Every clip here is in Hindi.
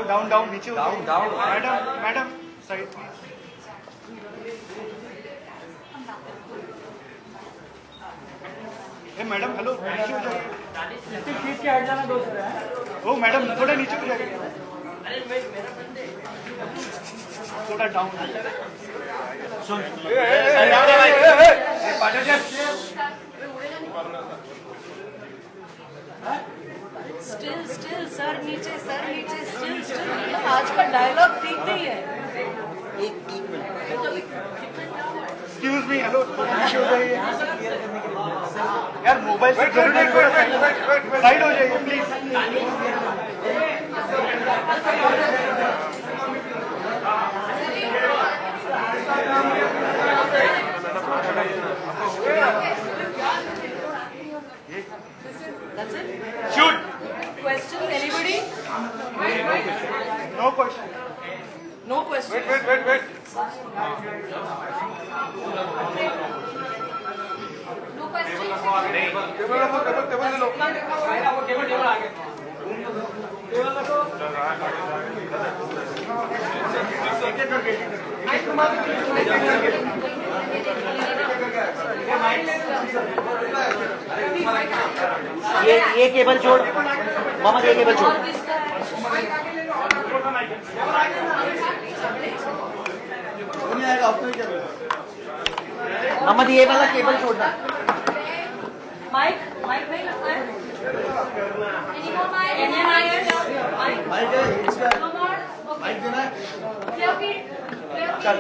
डाउन डाउन नीचे हो down down madam madam side please. A madam hello नीचे हो जाइए। सीट के हट जाना दोस्त है। ओ मैडम थोड़ा नीचे हो जाइए। थोड़ा डाउन। स्टिल सर नीचे स्टिल आज का डायलॉग ठीक नहीं है। एक मिनट एक्सक्यूज मी हेलो नीचे हो जाइए यार। मोबाइल से साइड हो जाइए please. That's it? Shoot. Questions? Anybody? No question. No questions. Wait. No questions. Table ले लो। ये केबल छोड़ मामा, ये केबल छोड़। मामा ये वाला केबल छोड़ना। Mic नहीं लगता है? Any more mic? Any mic? No more? Okay. Clear feet? चल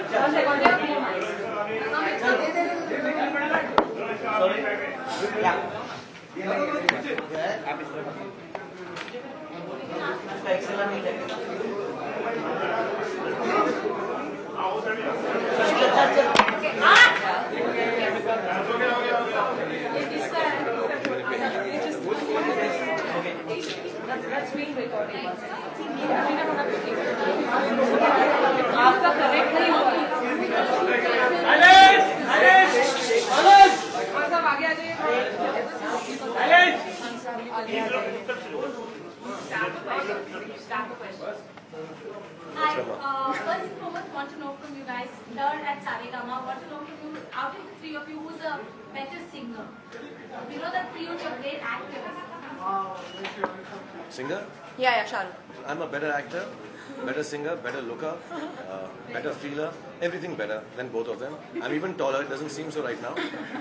आपका करेक्ट नहीं होगा। आगे आ जाइए। Hi, first and foremost, want to know from you guys, here at Saregama, want to know from you, out of the three of you, who's a better singer? We know that three of you are great actors. Singer? Yeah, Shahrukh. I'm a better actor, better singer, better looker, better feeler, everything better than both of them. I'm even taller. It doesn't seem so right now,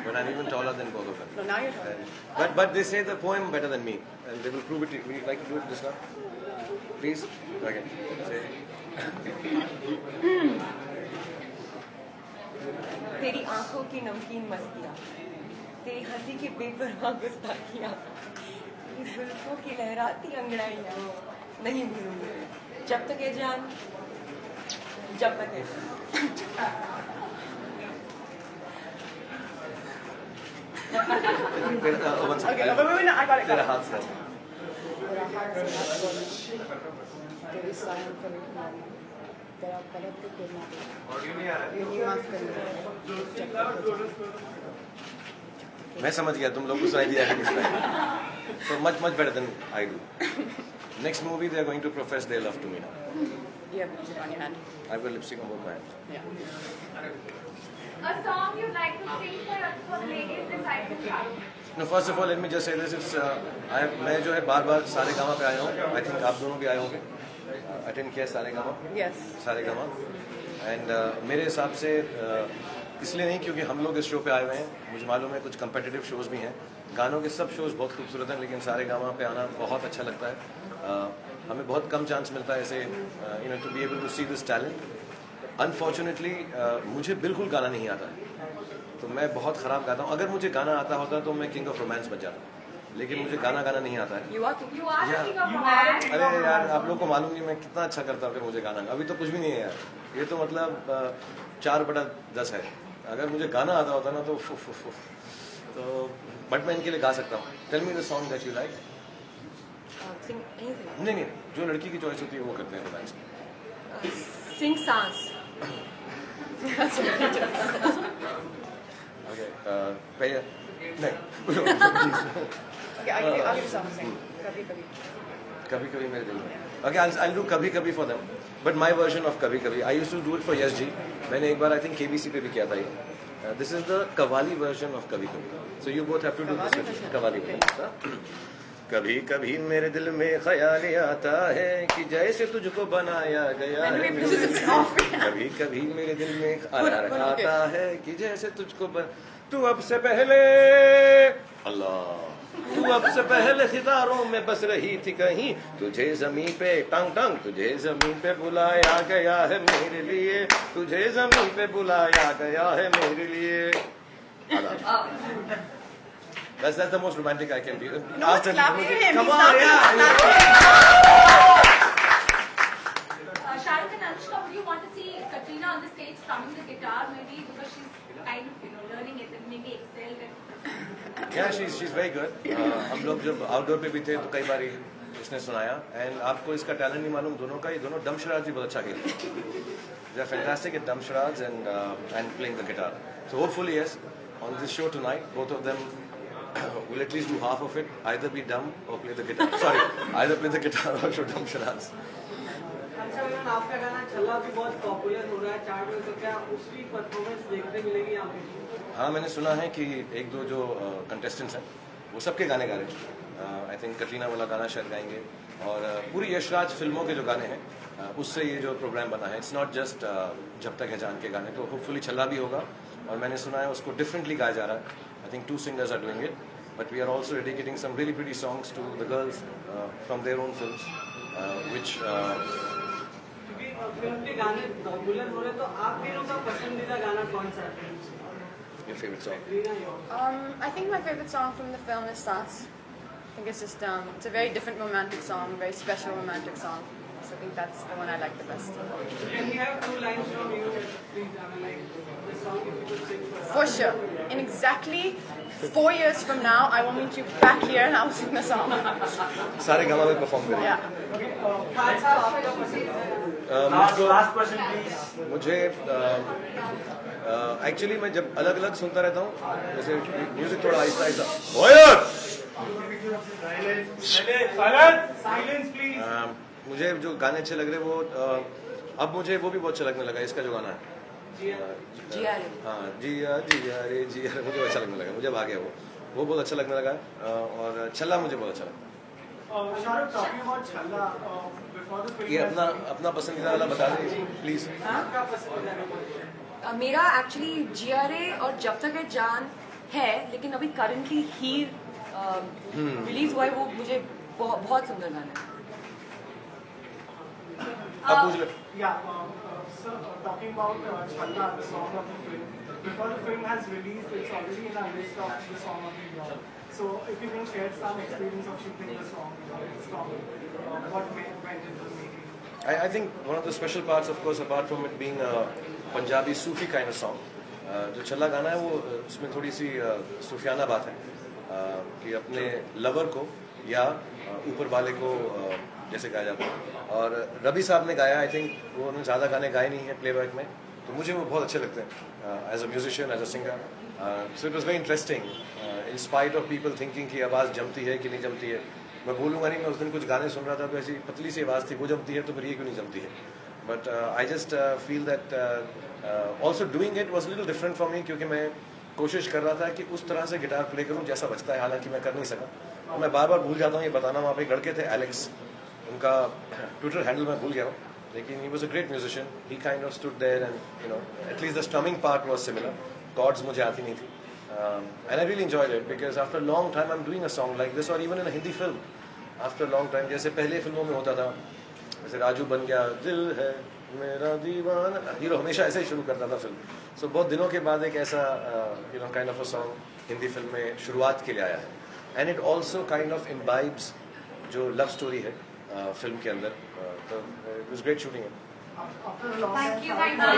but I'm even taller than both of them. No, now you're taller. But they say the poem better than me, and they will prove it. Would you like to do it just now? Please? Okay. Say. तेरी आंखों की नमकीन मस्तियाँ, तेरी हंसी की बेपरवाह गुस्ताखियाँ, तेरी जुल्फों की लहराती अंगड़ाइयाँ नहीं भूलूंगी जब तक ये जान, जब तक ये One second. Okay, no, I got it. तेरा हाथ से. तेरी साइन करे तेरा गलत को करना मैं समझ गया तुम लोग को सुनाई दिया है किस तरह. So much better than I do. Next movie they are going to profess their love to me now. You have lipstick on your hand. I've got lipstick on both my hands. Yeah. A song you'd like to sing for the ladies besides the crowd? No, first of all, let me just say this: मैं जो है बार सारेगामा पे आया हूँ. I think आप दोनों भी आए होंगे. Attend किया सारेगामा. Yes. सारेगामा. And मेरे हिसाब से इसलिए नहीं क्योंकि हम लोग इस शो पे आए हुए हैं. मुझे मालूम है कुछ competitive shows भी हैं. गानों के सब शोज बहुत खूबसूरत हैं, लेकिन सारेगामा पे आना बहुत अच्छा लगता है. हमें बहुत कम चांस मिलता है ऐसे to be able to see this talent. Unfortunately, मुझे बिल्कुल गाना नहीं आता है. तो मैं बहुत ख़राब गाता हूँ. अगर मुझे गाना आता होता तो मैं किंग ऑफ रोमांस बन जाता, लेकिन मुझे गाना नहीं आता है. You are king of romance. अरे यार आप लोग को मालूम नहीं मैं कितना अच्छा करता हूँ. अगर मुझे गाना, अभी तो कुछ भी नहीं है यार. ये तो मतलब 4/10 है. अगर मुझे गाना आता होता ना तो बट मैं इनके लिए गा सकता हूँ. Tell me the song that you like. नहीं, जो लड़की की चॉइस होती है वो करते हैं रोमांस. Sing songs. Okay, पहले नहीं. Okay, I'll give you something. कभी कभी मेरे दिल में. Okay, I'll do Kabhi Kabhi for them, but my version of Kabhi Kabhi. I used to do it for Yes Ji. मैंने एक बार I think KBC पे भी किया था ये. This is the Qawwali version of Kabhi Kabhi. So you both have to do this with Qawwali version. कभी कभी मेरे दिल में ख्याल आता है कि जैसे तुझको बनाया गया है. कभी कभी मेरे दिल में ख्याल आता है कि जैसे तुझको तू अब से पहले अल्लाह तू अब से पहले सितारों में बस रही थी कहीं, तुझे जमीन पे टंग टंग तुझे जमीन पे बुलाया गया है मेरे लिए, तुझे जमीन पे बुलाया गया है मेरे लिए. That's the most romantic I can be. No, clapping him. Come on, yeah. Shahrukh and Anushka, would you want to see Katrina on the stage strumming the guitar, maybe because she's kind of learning it and maybe excelled it? Yeah, she's very good. हम लोग जब आउटडोर पे भी थे तो कई बार उसने सुनाया. And आपको इसका टैलेंट नहीं मालूम दोनों का, ये दोनों दमशराज भी बहुत अच्छा खेलते. They are fantastic at dhamsharaj and playing the guitar. So hopefully yes, on this show tonight, both of them will at least do half of it, either be dumb or play the guitar. Sorry, either play the guitar or show dhamsharaj. अच्छा मैम, आपका गाना छल्ला भी बहुत पॉपुलर हो रहा है चार्ट में, तो क्या उसकी परफॉर्मेंस देखने मिलेगी आपको? हाँ, मैंने सुना है कि एक दो जो कंटेस्टेंट्स हैं वो सबके गाने गा रहे हैं. आई थिंक कटरीना वाला गाना शायद गाएंगे, और पूरी यशराज फिल्मों के जो गाने हैं उससे ये जो प्रोग्राम बना है, इट्स नॉट जस्ट जब तक है जान के गाने. तो होपफुली छल्ला भी होगा, और मैंने सुना है उसको डिफरेंटली गाया जा रहा है. I think 2 singers are doing it, but we are also dedicating some really pretty songs to the girls from their own films, which. क्योंकि फिल्म के गाने पॉपुलर हो रहे, तो आप तीनों का पसंदीदा गाना कौन सा है? Your favorite song? I think my favorite song from the film is Saas. I think it's just it's a very different romantic song, very special romantic song. So I think that's the one I like the best. Can we have 2 lines from you, please? Like the song, if you could sing for us. For sure. In exactly 4 years from now, I will meet you back here and I will sing the song. सारे गाना में परफॉर्म करेंगे. Yeah. खान साहब, आपका पसंदीदा लास्ट क्वेश्चन प्लीज. मुझे एक्चुअली मैं जब अलग अलग सुनता रहता हूँ, जैसे म्यूजिक थोड़ा आहिस्ता आहिस्ता. ओए साइलेंस प्लीज. मुझे जो गाने अच्छे लग रहे वो अब मुझे वो भी बहुत अच्छा लगने लगा. इसका जो गाना है हाँ जिया जिया रे जिया रे, मुझे अच्छा लगने लगा. मुझे आ गया वो बहुत अच्छा लगने लगा. और छल्ला मुझे बहुत अच्छा लगा. शाहरुख, टॉकिंग अबाउट छल्ला, बिफोर द ये अपना पसंदीदा वाला बता दीजिए प्लीज. आपका पसंदीदा? मेरा एक्चुअली जियारे और जब तक है जान है, लेकिन अभी करंटली हीर रिलीज हुआ है, वो मुझे बहुत सुंदर गाना है. आप पूछ लो. Yeah, so talking about Chhalla, the song of the film. Before the film has released, it's already in our list of the song of the year. So if you can share some experience of shooting the song, what went into the making? I think one of the special parts, of course, apart from it being a Punjabi Sufi kind of song, जो छल्ला गाना है वो उसमें थोड़ी सी सूफियाना बात है कि अपने लवर को या ऊपर वाले को जैसे गाया जाता है. और रवि साहब ने गाया. आई थिंक वो उन्होंने ज़्यादा गाने गाए नहीं हैं प्लेबैक में, तो मुझे वो बहुत अच्छे लगते हैं as a musician, as a singer. So it was very interesting in spite of people thinking कि आवाज़ जमती है कि नहीं जमती है. मैं बोलूँगा नहीं, मैं उस दिन कुछ गाने सुन रहा था तो ऐसी पतली सी आवाज़ थी, वो जमती है तो फिर ये क्यों नहीं जमती है. But I just feel that also doing it was little different for me, क्योंकि मैं कोशिश कर रहा था कि उस तरह से गिटार प्ले करूँ जैसा बजता है. हालांकि मैं कर नहीं सका. मैं बार बार भूल जाता हूँ ये बताना. वहाँ पे एक लड़के थे एलेक्स, उनका ट्विटर हैंडल मैं भूल गया हूँ, लेकिन he was a great musician. He kind of stood there and at least the strumming part was similar. Chords मुझे आती नहीं थी. And I really enjoyed it because after long time I am doing a song like this, और even in a Hindi film after long time. जैसे पहले फिल्मों में होता था, जैसे राजू बन गया, दिल है मेरा दीवाना, हीरो हमेशा ऐसे ही शुरू करता था फिल्म. सो बहुत दिनों के बाद एक ऐसा kind of a song Hindi film में शुरुआत के लिए आया है. And it also kind of imbibes जो लव स्टोरी है फिल्म के अंदर. तो it was great shooting it. Thank you very much.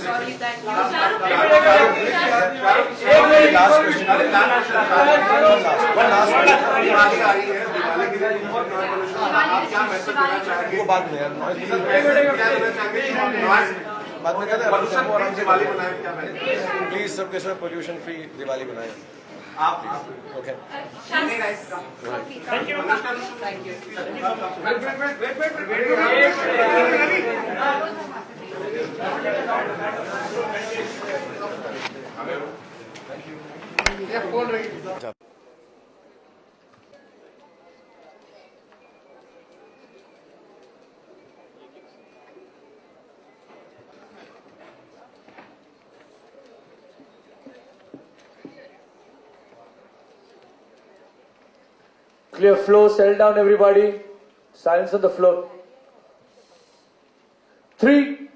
Sorry, thank you. वो बाद में कहते हैं प्लीज सबके सब पोल्यूशन फ्री दिवाली बनाए. Okay. Thank you. Clear flow, settle down everybody. Silence on the floor. 3,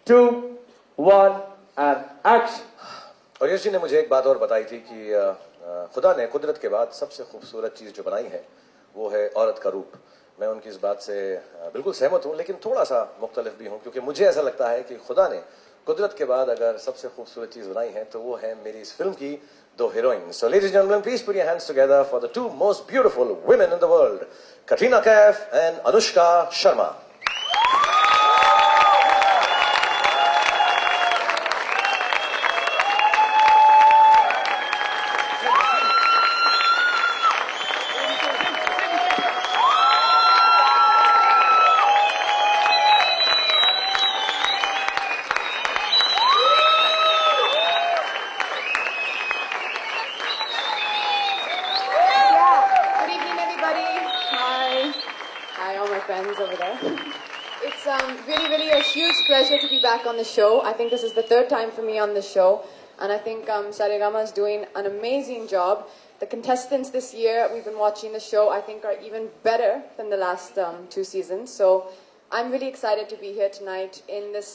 2, 1 and action. और यश जी ने मुझे एक बात और बताई थी कि खुदा ने कुदरत के बाद सबसे खूबसूरत चीज़ जो बनाई है वो है औरत का रूप। मैं उनकी इस बात से बिल्कुल सहमत हूँ, लेकिन थोड़ा सा मुख्तलिफ भी हूँ, क्योंकि मुझे ऐसा लगता है कि खुदा ने कुदरत के बाद अगर सबसे खूबसूरत चीज़ बनाई है तो वो है मेरी इस फिल्म की दो heroine. So ladies and gentleman, please put your hands together for the 2 most beautiful women in the world, Katrina Kaif and Anushka Sharma. It's really a huge pleasure to be back on the show. I think this is the 3rd time for me on the show, and I think Saregama is doing an amazing job. The contestants this year, we've been watching the show, I think are even better than the last 2 seasons. So I'm really excited to be here tonight in this,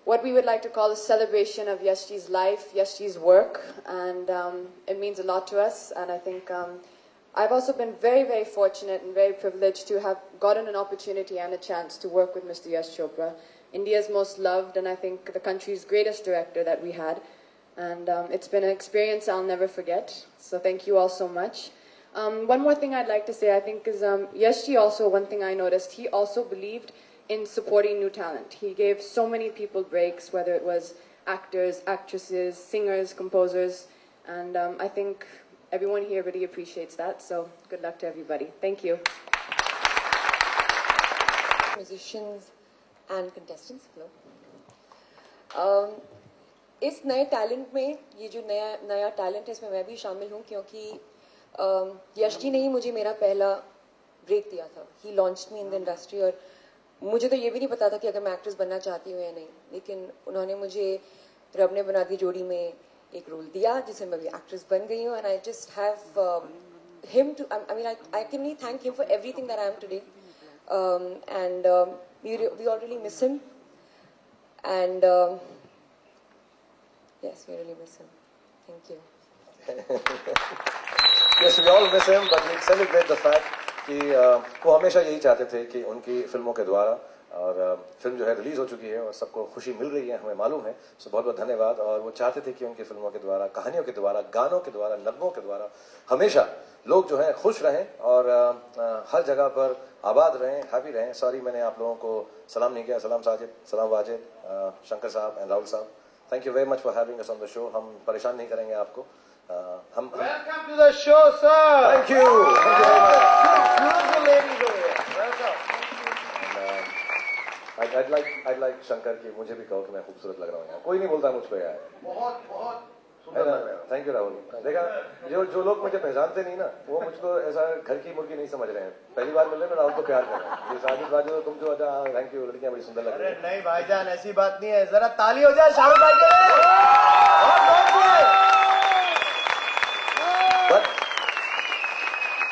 what we would like to call a celebration of Yashji's life, Yashji's work, and it means a lot to us. And I think I've also been very fortunate and very privileged to have gotten an opportunity and a chance to work with Mr. Yash Chopra, India's most loved and I think the country's greatest director that we had. And it's been an experience I'll never forget. So thank you all so much. One more thing I'd like to say, I think, is Yashji also, one thing I noticed, he also believed in supporting new talent. He gave so many people breaks, whether it was actors, actresses, singers, composers, and I think everyone here really appreciates that. So good luck to everybody. Thank you. Musicians and contestants, hello. इस नए टैलेंट में ये जो नया टैलेंट है इसमें मैं भी शामिल हूँ, क्योंकि यश जी ने ही मुझे मेरा पहला ब्रेक दिया था. He launched me in the industry, और मुझे तो ये भी नहीं पता था कि अगर मैं एक्ट्रेस बनना चाहती हूँ या नहीं, लेकिन उन्होंने मुझे रब ने बना दी जोड़ी में एक रोल दिया जिसमें मैं भी एक्ट्रेस बन गई हूँ. And I just have him to, I mean, I can really thank him for everything that I am today. And we all really miss him. And yes, we really miss him. Thank you. Yes, we all miss him, but we celebrate the fact कि वो हमेशा यही चाहते थे कि उनकी फिल्मों के द्वारा, और फिल्म जो है रिलीज हो चुकी है और सबको खुशी मिल रही है, हमें मालूम है. सो बहुत बहुत धन्यवाद. और वो चाहते थे कि उनकी फिल्मों के द्वारा, कहानियों के द्वारा, गानों के द्वारा, नगमों के द्वारा हमेशा लोग जो हैं खुश रहें और हर जगह पर आबाद रहें, हैप्पी रहें. सॉरी मैंने आप लोगों को सलाम नहीं किया. सलाम साजिद, सलाम वाजिद, शंकर साहब एंड राहुल साहब. Thank you very much for having us on the show. हम परेशान नहीं करेंगे आपको. Welcome to the show, sir. Thank you. Thank you very much. Beautiful ladies over here. Welcome. I'd like Shankar की मुझे भी कहो कि मैं खूबसूरत लग रहा हूँ. कोई नहीं बोलता मुझको यार. बहुत सुंदर लग रहे हो. Thank you Rahul. देखा, जो लोग मुझे पहचानते नहीं ना, वो मुझको ऐसा घर की मुर्गी नहीं समझ रहे हैं. पहली बार मिलने में राहुल को प्यार कर रहे हैं. साजिद बाजू तुम जो थैंक यू, लड़कियां बड़ी सुंदर लग रही हैं. नहीं भाईजान, ऐसी बात नहीं है. जरा ताली हो जाए शाहरुख भाई के लिए.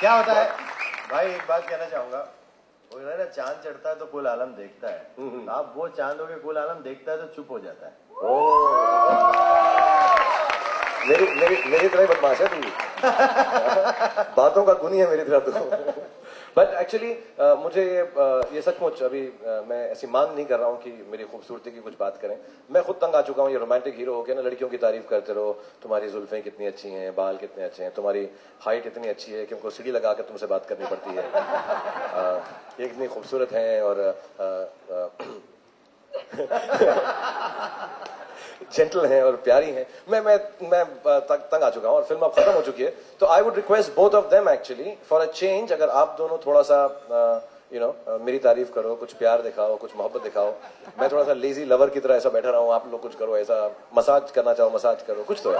क्या होता है भाई, एक बात कहना चाहूंगा. वो ना चांद चढ़ता है तो कुल आलम देखता है. आप वो चांद हो के कुल आलम देखता है तो चुप हो जाता है. मेरी तरह बदमाश है तू. बातों का गुनी है मेरी तरफ तो. बट एक्चुअली मुझे ये सचमुच अभी मैं ऐसी मांग नहीं कर रहा हूँ कि मेरी खूबसूरती की कुछ बात करें. मैं खुद तंग आ चुका हूँ ये रोमांटिक हीरो हो के ना, लड़कियों की तारीफ करते रहो. तुम्हारी जुल्फें कितनी अच्छी हैं, बाल कितने अच्छे हैं, तुम्हारी हाइट इतनी अच्छी है कि उनको सीढ़ी लगा कर तुमसे बात करनी पड़ती है. ये कितनी खूबसूरत हैं. और जेंटल हैं और प्यारी हैं। मैं तंग आ चुका हूं और फिल्म अब खत्म हो चुकी है, तो I would request both of them actually for a change, अगर आप दोनों थोड़ा सा मेरी तारीफ करो, कुछ प्यार दिखाओ, कुछ मोहब्बत दिखाओ। मैं थोड़ा सा लेजी लवर की तरह ऐसा बैठा रहा हूं, आप लोग कुछ करो, ऐसा मसाज करना चाहो मसाज करो, कुछ तो है।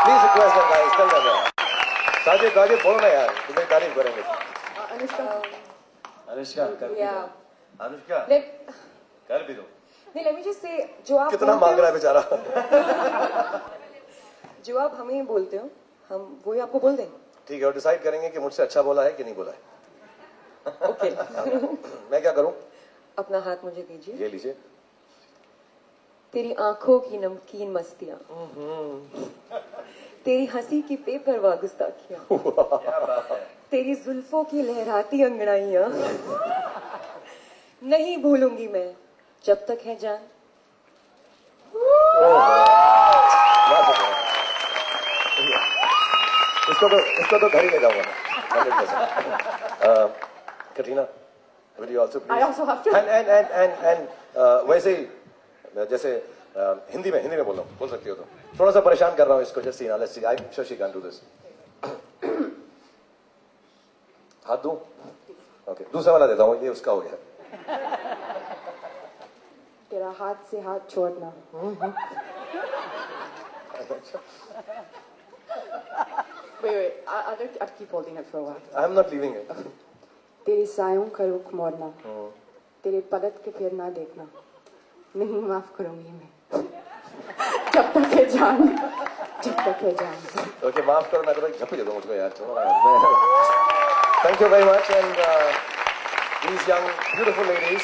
Please request them guys, tell them यार। साजिद बोलो ना यार, तुम्हें तारीफ करेंगे। अनुष्का कर भी दो। अनुष्का कर भी दो। नहीं, let me just say, जो आप कितना मांग रहा है बेचारा। जो आप हमें बोलते हो, हम वही आपको बोल दें। ठीक है, और डिसाइड करेंगे कि मुझसे अच्छा बोला है कि नहीं बोला है। ओके। मैं क्या करूं? अपना हाथ मुझे दीजिए। ये लीजिए। तेरी आंखों की नमकीन मस्तियां, तेरी हंसी की बेपरवाह गुस्ताखियां, क्या बात है। तेरी जुल्फों की लहराती अंगड़ाइयां नहीं भूलूंगी मैं जब तक है जान। इसको तो घर ही ले जाऊंगा। Katrina, will you also please? I also have to. And वैसे ही जैसे हिंदी में बोल सकती हो तो। थोड़ा सा परेशान कर रहा हूँ इसको, just see now, let's see, I'm sure she can do this. हाथ दूं? ओके, दूसरा वाला देता हूँ, ये उसका हो गया। तेरा हाथ से हाथ छोड़ना, wait, I'll keep holding it for a while. I'm not leaving it. तेरी सायों का रुख मोड़ना, तेरे पलट के फिर ना देखना, नहीं माफ करूंगी मैं जब तक है जान, जब तक है जान। ओके, माफ करो, मैं तो भाई झप्पी दे दूं मुझको यार, छोड़ो ना। Thank you very much and these young beautiful ladies,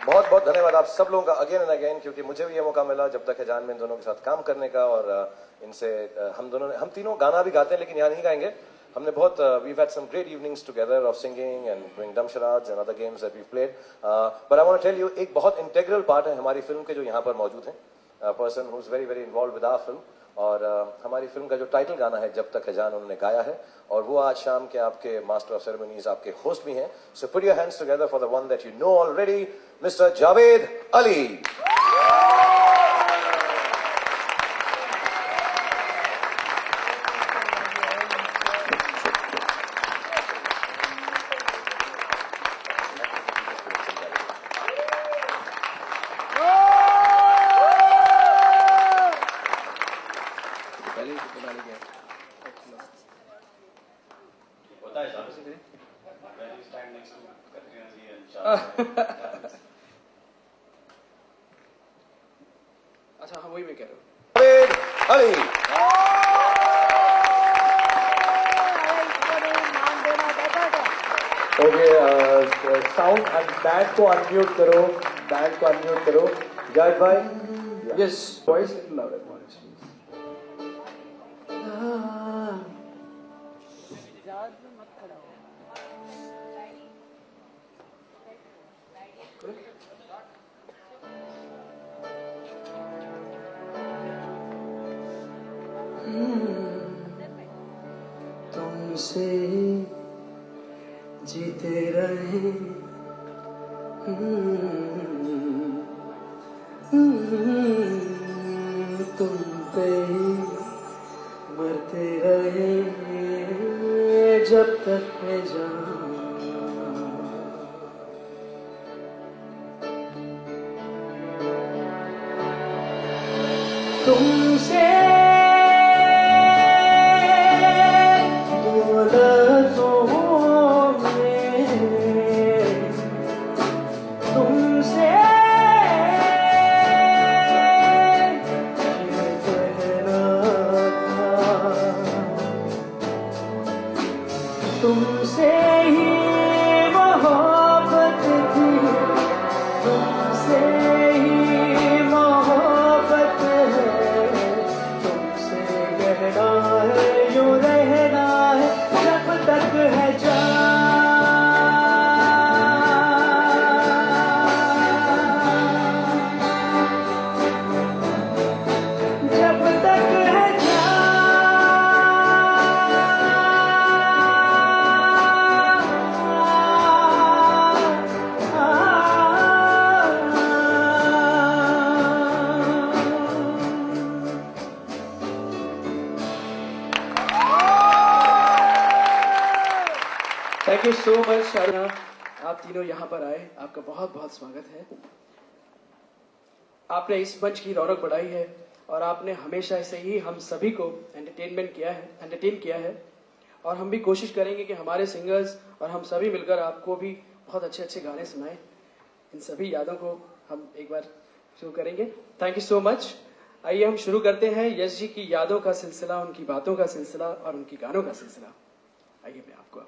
बहुत बहुत धन्यवाद आप सब लोगों का अगेन एंड अगेन, क्योंकि मुझे भी ये मौका मिला जब तक है जान में इन दोनों के साथ काम करने का, और इनसे हम तीनों गाना भी गाते हैं लेकिन यहाँ नहीं गाएंगे। हमने बहुत we've had some great evenings together of singing and doing dum charades and other games that we've played, but I want to tell you एक बहुत integral part है हमारी फिल्म के जो यहाँ पर मौजूद हैं, person who's very very involved with our film, और हमारी फिल्म का जो टाइटल गाना है जब तक है जान उन्होंने गाया है, और वो आज शाम के आपके मास्टर ऑफ सेरेमनीज आपके होस्ट भी हैं। So put your hands together for the one that you know already, Mr. Javed Ali. अच्छा हाँ, वही मैं कह रहा हूँ। Javed Ali. Okay, sound band को अनम्यूट करो, जज भाई। Yes, voice little louder. तुमसे जीते रहे, तुम पे मरते रहे जब तक है जान। तुमसे तुमसे ही मोहब्बत थी, तुमसे ही मोहब्बत है, thank you so much Sharda, आप तीनों यहाँ पर आए, आपका बहुत बहुत स्वागत है। आपने इस मंच की रौनक बढ़ाई है और आपने हमेशा से ही हम सभी को एंटरटेन किया है और हम भी कोशिश करेंगे कि हमारे सिंगर्स और हम सभी मिलकर आपको भी बहुत अच्छे अच्छे गाने सुनाएं। इन सभी यादों को हम एक बार शुरू करेंगे। Thank you so much. आइए हम शुरू करते हैं यश जी की यादों का सिलसिला, उनकी बातों का सिलसिला और उनकी गानों का सिलसिला। आइए मैं आपको